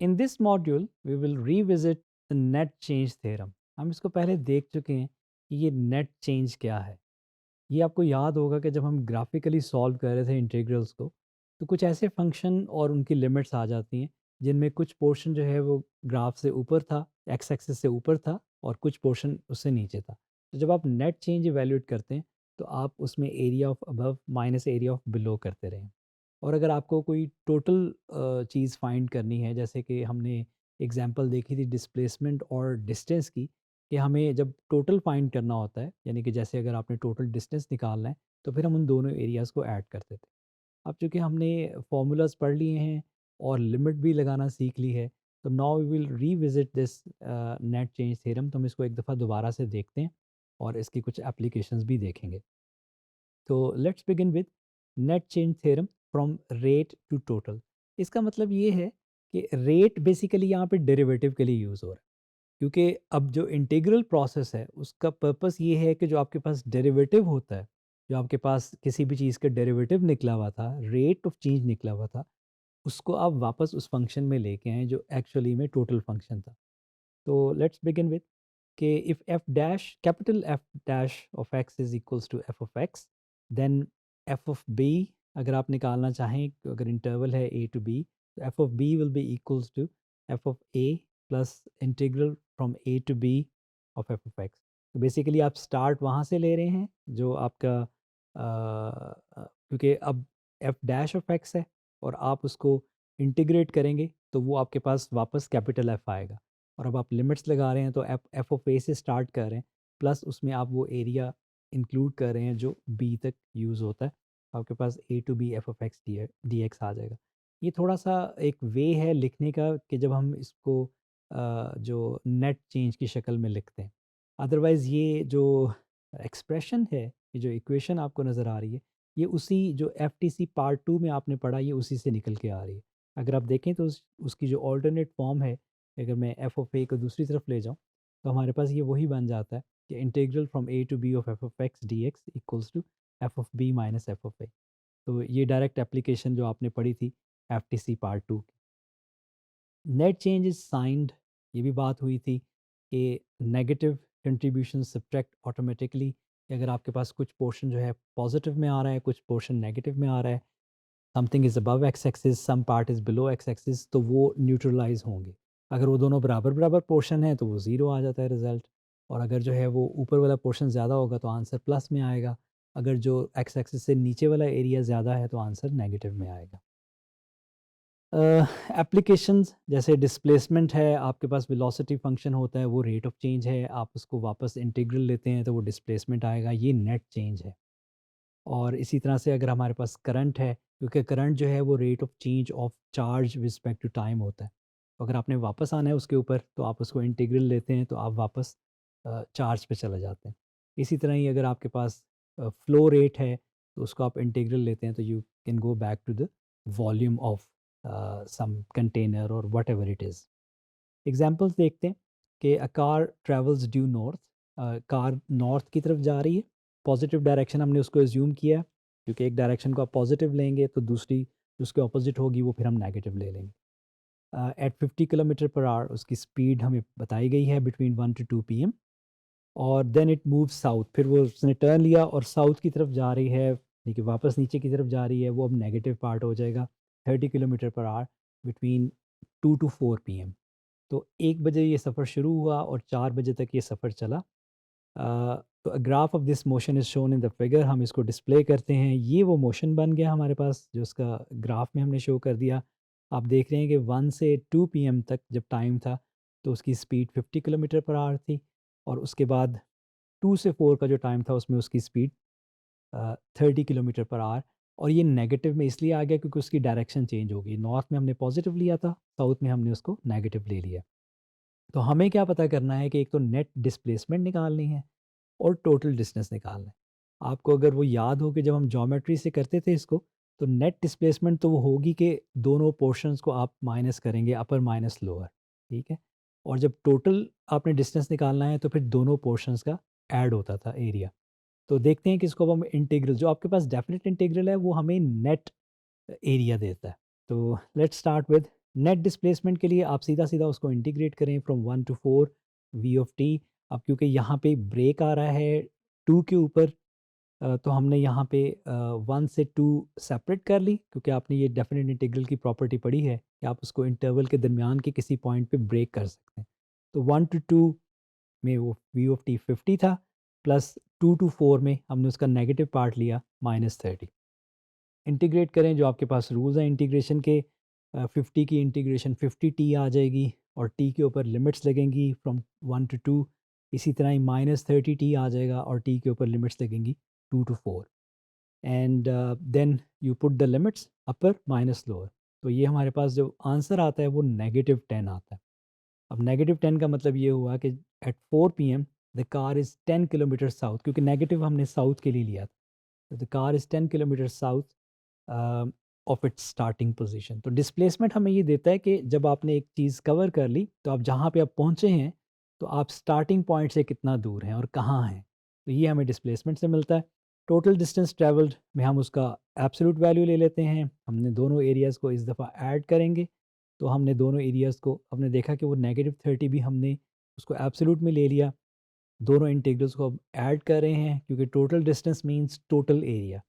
In this module, we will revisit the net change theorem. हम इसको पहले देख चुके हैं कि ये नेट चेंज क्या है। ये आपको याद होगा कि जब हम ग्राफिकली सॉल्व कर रहे थे इंटीग्रल्स को, तो कुछ ऐसे फंक्शन और उनकी लिमिट्स आ जाती हैं जिनमें कुछ पोर्शन जो है वो ग्राफ से ऊपर था, एक्स एक्सिस से ऊपर था, और कुछ पोर्शन उससे नीचे था। तो जब आप नेट चेंज इवेल्यूएट करते हैं तो आप उसमें area of above minus area of below करते रहें। और अगर आपको कोई टोटल चीज़ फाइंड करनी है, जैसे कि हमने एग्जांपल देखी थी डिस्प्लेसमेंट और डिस्टेंस की, कि हमें जब टोटल फाइंड करना होता है, यानी कि जैसे अगर आपने टोटल डिस्टेंस निकालना है, तो फिर हम उन दोनों एरियाज़ को ऐड करते थे। अब चूँकि हमने फार्मूलाज पढ़ लिए हैं और लिमिट भी लगाना सीख ली है, तो now we will revisit this net change theorem. तो हम इसको एक दफ़ा दोबारा से देखते हैं और इसकी कुछ एप्लीकेशंस भी देखेंगे। तो let's begin with net change theorem from rate to total. इसका मतलब ये है कि रेट बेसिकली यहाँ पे डेरिवेटिव के लिए यूज़ हो रहा है, क्योंकि अब जो इंटीग्रल प्रोसेस है उसका पर्पस ये है कि जो आपके पास डेरिवेटिव होता है, जो आपके पास किसी भी चीज़ का डेरिवेटिव निकला हुआ था, रेट ऑफ चेंज निकला हुआ था, उसको आप वापस उस फंक्शन में लेके आएँ जो एक्चुअली में टोटल फंक्शन था। तो लेट्स बिगिन विद कि if f dash capital f dash of x is equals to f of x, then f of b अगर आप निकालना चाहें, अगर इंटरवल है ए टू बी, तो f of b will be equals to f of a plus integral from a to b of f of x. तो basically आप start वहाँ से ले रहे हैं जो आपका क्योंकि अब एफ डैश ऑफ एक्स है और आप उसको इंटीग्रेट करेंगे तो वो आपके पास वापस कैपिटल एफ आएगा। और अब आप लिमिट्स लगा रहे हैं तो एफ एफ ऑफ ए से स्टार्ट कर रहे हैं, प्लस उसमें आप वो एरिया इंक्लूड कर रहे हैं जो बी तक यूज़ होता है। आपके पास a to b f of x d x आ जाएगा। ये थोड़ा सा एक वे है लिखने का कि जब हम इसको जो नेट चेंज की शक्ल में लिखते हैं। अदरवाइज़ ये जो एक्सप्रेशन है, ये जो इक्वेशन आपको नज़र आ रही है, ये उसी जो F T C part two में आपने पढ़ा, ये उसी से निकल के आ रही है। अगर आप देखें तो उसकी जो ऑल्टरनेट फॉर्म है, अगर मैं एफ ऑफ ए को दूसरी तरफ ले जाऊँ, तो हमारे पास ये वही बन जाता है कि integral from a to b of f of x d x equals to f of b minus f of a. तो ये डायरेक्ट एप्लीकेशन जो आपने पढ़ी थी F T C part two. Net change is signed, ये भी बात हुई थी कि नेगेटिव कंट्रीब्यूशन सब्ट्रैक्ट ऑटोमेटिकली। अगर आपके पास कुछ पोर्शन जो है पॉजिटिव में आ रहा है, कुछ पोर्शन नेगेटिव में आ रहा है, something is above x axis, some part is below x axis, तो वो न्यूट्रलाइज होंगे। अगर वो दोनों बराबर बराबर पोर्शन है तो वो ज़ीरो आ जाता है रिज़ल्ट। और अगर जो है वो ऊपर वाला पोर्शन ज़्यादा होगा तो आंसर प्लस में आएगा। अगर जो एक्स एक्सिस से नीचे वाला एरिया ज़्यादा है तो आंसर नेगेटिव में आएगा। एप्लीकेशंस जैसे डिस्प्लेसमेंट है, आपके पास वेलोसिटी फंक्शन होता है, वो रेट ऑफ चेंज है, आप उसको वापस इंटीग्रल लेते हैं तो वो डिस्प्लेसमेंट आएगा, ये नेट चेंज है। और इसी तरह से अगर हमारे पास करंट है, क्योंकि करंट जो है वो rate of change of charge respect to time होता है, तो अगर आपने वापस आना है उसके ऊपर तो आप उसको इंटीग्रल लेते हैं तो आप वापस चार्ज पे चले जाते हैं। इसी तरह ही अगर आपके पास फ्लो रेट है तो उसको आप इंटीग्रल लेते हैं तो you can go back to the volume of some container और whatever it is. Examples देखते हैं कि a car travels due north, car north की तरफ जा रही है, पॉजिटिव डायरेक्शन हमने उसको एज्यूम किया है, क्योंकि एक डायरेक्शन को आप पॉजिटिव लेंगे तो दूसरी उसके ऑपोजिट होगी वो फिर हम नेगेटिव ले लेंगे। एट 50 किलोमीटर पर आवर उसकी स्पीड हमें बताई गई है बिटवीन 1 to 2 PM। और देन इट मूव साउथ, फिर वो उसने टर्न लिया और साउथ की तरफ जा रही है, देखिए वापस नीचे की तरफ जा रही है, वो अब नेगेटिव पार्ट हो जाएगा 30 kilometre per hour between 2 to 4 PM। तो 1 बजे ये सफ़र शुरू हुआ और 4 बजे तक ये सफ़र चला। तो graph of this motion is shown in the figure, हम इसको डिस्प्ले करते हैं, ये वो मोशन बन गया हमारे पास जो उसका ग्राफ में हमने शो कर दिया। आप देख रहे हैं कि 1 से 2 PM तक जब टाइम था तो उसकी स्पीड 50 किलोमीटर पर आवर थी, और उसके बाद 2 से 4 का जो टाइम था उसमें उसकी स्पीड 30 किलोमीटर पर आवर। और ये नेगेटिव में इसलिए आ गया क्योंकि उसकी डायरेक्शन चेंज हो गई, नॉर्थ में हमने पॉजिटिव लिया था, साउथ में हमने उसको नेगेटिव ले लिया। तो हमें क्या पता करना है कि एक तो नेट डिस्प्लेसमेंट निकालनी है और टोटल डिस्टेंस निकालना है। आपको अगर वो याद हो कि जब हम ज्योमेट्री से करते थे इसको, तो नेट डिस्प्लेसमेंट तो वो होगी कि दोनों पोर्शंस को आप माइनस करेंगे, अपर माइनस लोअर, ठीक है। और जब टोटल आपने डिस्टेंस निकालना है तो फिर दोनों पोर्शंस का ऐड होता था एरिया। तो देखते हैं कि इसको अब हम इंटीग्रल, जो आपके पास डेफिनेट इंटीग्रल है वो हमें नेट एरिया देता है। तो let's start with net displacement के लिए आप सीधा सीधा उसको इंटीग्रेट करें from 1 to 4 v of t. अब क्योंकि यहाँ पे ब्रेक आ रहा है 2 के ऊपर, तो हमने यहाँ पे 1 से 2 सेपरेट कर ली, क्योंकि आपने ये डेफिनेट इंटीग्रल की प्रॉपर्टी पढ़ी है कि आप उसको इंटरवल के दरमियान के किसी पॉइंट पे ब्रेक कर सकते हैं। तो 1 to 2 में वो वी ऑफ टी 50 था, प्लस 2 to 4 में हमने उसका नेगेटिव पार्ट लिया -30। इंटीग्रेट करें, जो आपके पास रूल्स हैं इंटीग्रेशन के, 50 की इंटीग्रेशन 50t आ जाएगी और t के ऊपर लिमिट्स लगेंगी फ्रॉम 1 to 2। इसी तरह ही -30t आ जाएगा और t के ऊपर लिमिट्स लगेंगी 2 to 4। And then you put the limits upper minus lower. तो ये हमारे पास जो आंसर आता है वो -10 आता है। अब -10 का मतलब ये हुआ कि at 4 PM the car is 10 kilometre south, क्योंकि नेगेटिव हमने साउथ के लिए लिया था। तो the car is 10 kilometre south of its starting position. तो डिस्प्लेसमेंट हमें ये देता है कि जब आपने एक चीज़ कवर कर ली, तो आप जहाँ पे आप पहुँचे हैं, तो आप स्टार्टिंग पॉइंट से कितना दूर हैं और कहाँ हैं। तो ये हमें डिस्प्लेसमेंट से मिलता है। टोटल डिस्टेंस ट्रैवल्ड में हम उसका एब्सोल्यूट वैल्यू ले लेते हैं। हमने दोनों एरियाज़ को इस दफ़ा ऐड करेंगे, तो हमने दोनों एरियाज़ को हमने देखा कि वो -30 भी हमने उसको एब्सोल्यूट में ले लिया। दोनों इंटीग्रल्स को अब ऐड कर रहे हैं, क्योंकि total distance means total area.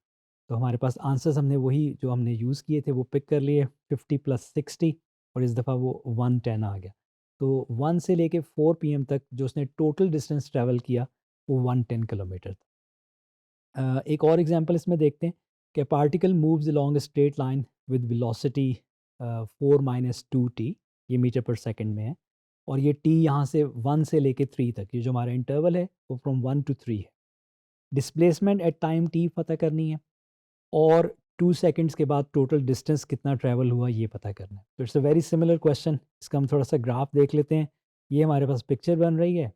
तो हमारे पास आंसर्स हमने वही जो हमने यूज़ किए थे वो पिक कर लिए, 50 + 60, और इस दफ़ा वो 110 आ गया। तो 1 से लेके 4 PM तक जो उसने टोटल डिस्टेंस ट्रैवल किया वो 110 किलोमीटर था। एक और एग्जांपल इसमें देखते हैं कि particle moves along a straight line with velocity 4 - 2t, ये मीटर पर सेकंड में है, और ये t यहाँ से 1 से लेके 3 तक, ये जो हमारा इंटरवल है वो फ्रॉम 1 to 3 है। डिस्प्लेसमेंट एट टाइम t पता करनी है, और 2 सेकंड्स के बाद टोटल डिस्टेंस कितना ट्रैवल हुआ ये पता करना है। तो it's a very similar question. इसका हम थोड़ा सा ग्राफ देख लेते हैं। ये हमारे पास पिक्चर बन रही है,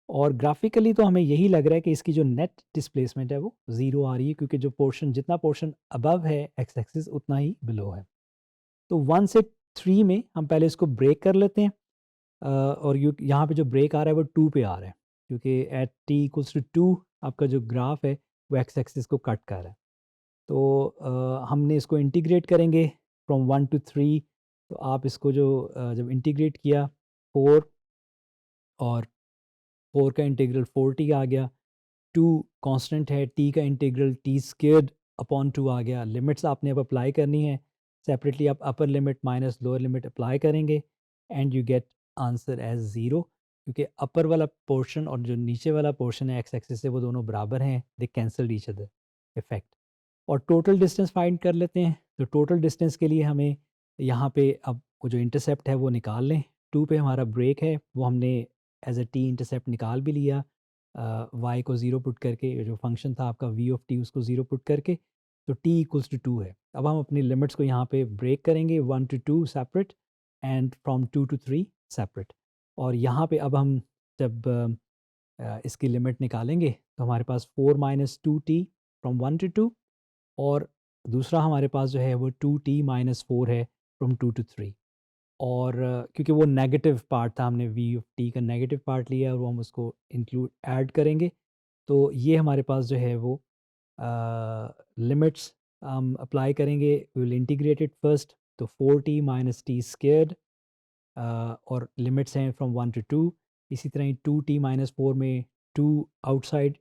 और ग्राफिकली तो हमें यही लग रहा है कि इसकी जो नेट डिस्प्लेसमेंट है वो ज़ीरो आ रही है, क्योंकि जो पोर्शन जितना पोर्शन अबव है एक्स एक्सिस उतना ही बिलो है। तो 1 से 3 में हम पहले इसको ब्रेक कर लेते हैं, और यहाँ पे जो ब्रेक आ रहा है वो 2 पे आ रहा है, क्योंकि एट t = 2 आपका जो ग्राफ है वो एक्स एक्सिस को कट कर रहा है। तो हमने इसको इंटीग्रेट करेंगे फ्रॉम 1 to 3। तो आप इसको जो जब इंटीग्रेट किया 4, और 4 का इंटीग्रल 4t आ गया, 2 कांस्टेंट है, t का इंटीग्रल t² अपॉन 2 आ गया। लिमिट्स आपने अब अप्लाई करनी है सेपरेटली, आप upper limit minus lower limit apply करेंगे, and you get answer as zero, क्योंकि अपर वाला पोर्शन और जो नीचे वाला पोर्शन है एक्स एक्सिस से वो दोनों बराबर हैं, दे कैंसल ईच अदर इफेक्ट। और टोटल डिस्टेंस फाइंड कर लेते हैं। तो टोटल डिस्टेंस के लिए हमें यहाँ पे अब वो जो इंटरसेप्ट है वो निकाल लें। 2 पे हमारा ब्रेक है, वो हमने एज अ टी इंटरसेप्ट निकाल भी लिया, वाई को 0 पुट करके, जो फंक्शन था आपका वी ऑफ टी उसको 0 पुट करके, तो टी इक्वल्स टू 2 है। अब हम अपनी लिमिट्स को यहाँ पे ब्रेक करेंगे, 1 to 2 separate, and from 2 to 3 separate. और यहाँ पे अब हम जब इसकी लिमिट निकालेंगे, तो हमारे पास 4 - 2t फ्रॉम 1 to 2, और दूसरा हमारे पास जो है वो 2t - 4 है फ्रॉम 2 to 3। और क्योंकि वो नेगेटिव पार्ट था, हमने वी ऑफ टी का नेगेटिव पार्ट लिया और वो हम उसको इंक्लूड ऐड करेंगे। तो ये हमारे पास जो है वो लिमिट्स हम अप्लाई करेंगे, विल इंटीग्रेट इट फर्स्ट। तो 4t - t स्क्वायर्ड, और लिमिट्स हैं फ्रॉम 1 to 2। इसी तरह ही 2t - 4 में 2 outside,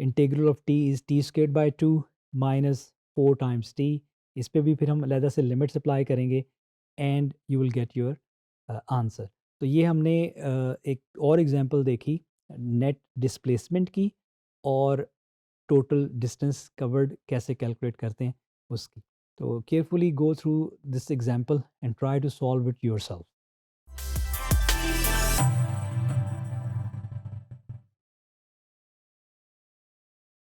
integral of t is t² / 2 - 4 times t। इस पे भी फिर हम अलहदा से लिमिट्स अप्लाई करेंगे, and you will get your answer. तो ये हमने एक और एग्जांपल देखी नेट डिस्प्लेसमेंट की, और टोटल डिस्टेंस कवर्ड कैसे कैलकुलेट करते हैं उसकी। तो carefully go through this example and try to solve it yourself.